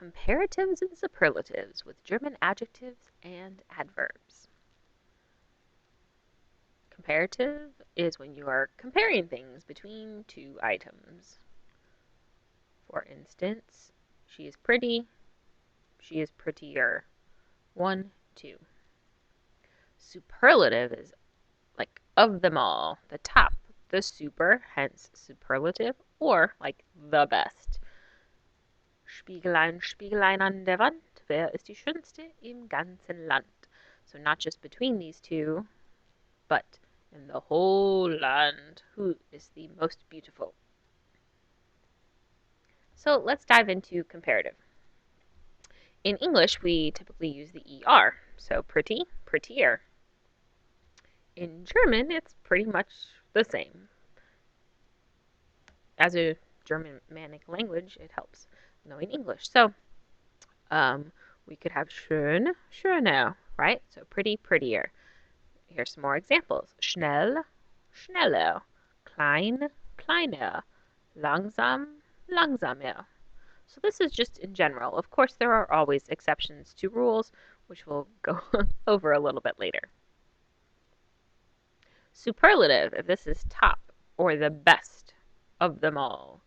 Comparatives and superlatives with German adjectives and adverbs. Comparative is when you are comparing things between two items. For instance, she is pretty, she is prettier. 1, 2. Superlative is like of them all, the top, the super, hence superlative, or like the best. Spiegelein, Spiegelein an der Wand, wer ist die Schönste im ganzen Land? So not just between these two, but in the whole land, who is the most beautiful? So let's dive into comparative. In English, we typically use the ER, so pretty, prettier. In German, it's pretty much the same. As a Germanic language, it helps knowing English. So we could have schön, schöner, right? So pretty, prettier. Here's some more examples. Schnell, schneller. Klein, kleiner. Langsam, langsamer. So this is just in general. Of course, there are always exceptions to rules, which we'll go over a little bit later. Superlative, if this is top or the best of them all.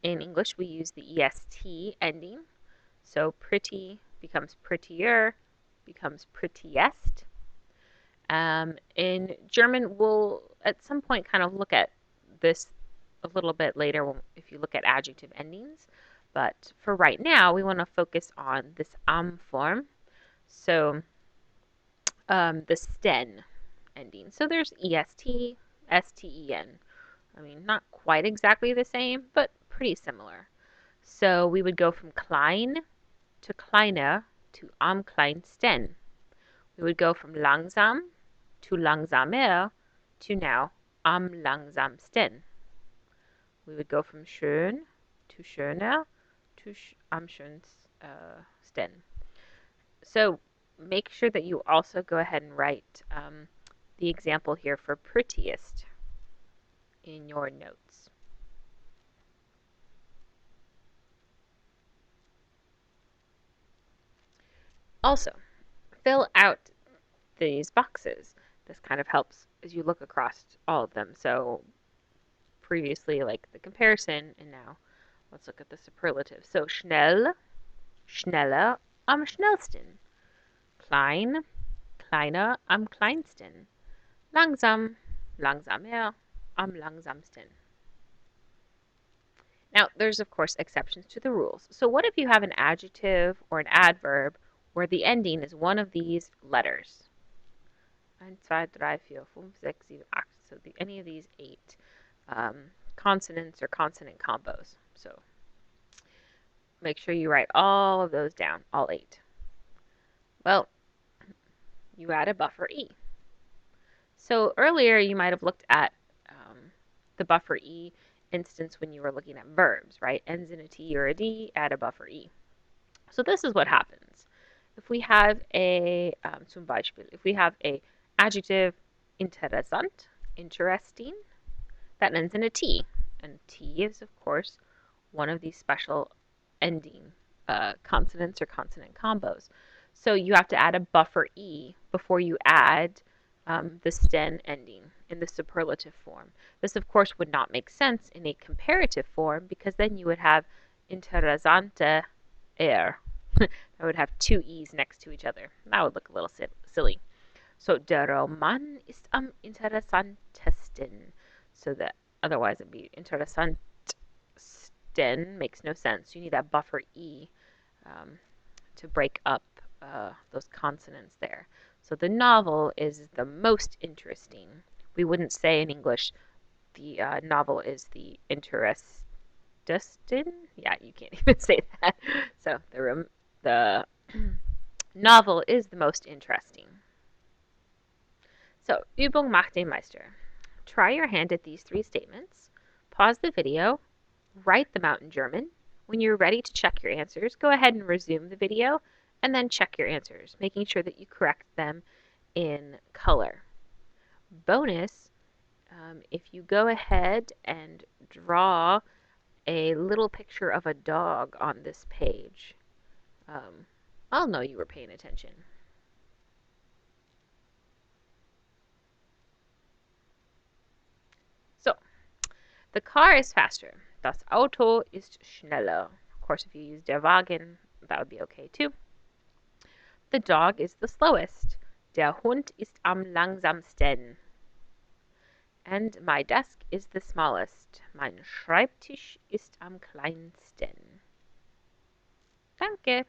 In English, we use the est ending. So pretty becomes prettier, becomes prettiest. In German, we'll at some point kind of look at this a little bit later if you look at adjective endings. But for right now, we want to focus on this am form. So the sten ending. So there's est, sten. I mean, not quite exactly the same, but pretty similar. So we would go from klein to kleiner to am kleinsten. We would go from langsam to langsamer to now am langsamsten. We would go from schön to schöner to am schönsten. So make sure that you also go ahead and write the example here for prettiest in your notes. Also, fill out these boxes. This kind of helps as you look across all of them. So previously, like the comparison, and now let's look at the superlative. So schnell, schneller, am schnellsten. Klein, kleiner, am kleinsten. Langsam, langsamer, am langsamsten. Now, there's of course exceptions to the rules. So what if you have an adjective or an adverb where the ending is one of these letters? 1, 2, 3, 4, 5, 6, 7, 8. So any of these 8 consonants or consonant combos. So make sure you write all of those down, all 8. Well, you add a buffer E. So earlier you might have looked at the buffer E instance when you were looking at verbs, right? Ends in a T or a D, add a buffer E. So this is what happens. If we have a, zum Beispiel, if we have a adjective interessant, interesting, that ends in a T. And T is, of course, one of these special ending consonants or consonant combos. So you have to add a buffer E before you add the sten ending in the superlative form. This, of course, would not make sense in a comparative form because then you would have interessante er. I would have 2 E's next to each other. That would look a little silly. So, der Roman ist am interessantesten. So that otherwise it'd be interessantesten makes no sense. You need that buffer E to break up those consonants there. So the novel is the most interesting. We wouldn't say in English the novel is the interesting. Yeah, you can't even say that. So the novel is the most interesting. So, Übung macht den Meister. Try your hand at these 3 statements. Pause the video. Write them out in German. When you're ready to check your answers, go ahead and resume the video and then check your answers, making sure that you correct them in color. Bonus, if you go ahead and draw a little picture of a dog on this page, I'll know you were paying attention. So, the car is faster. Das Auto ist schneller. Of course, if you use der Wagen, that would be okay too. The dog is the slowest. Der Hund ist am langsamsten. And my desk is the smallest. Mein Schreibtisch ist am kleinsten. Danke.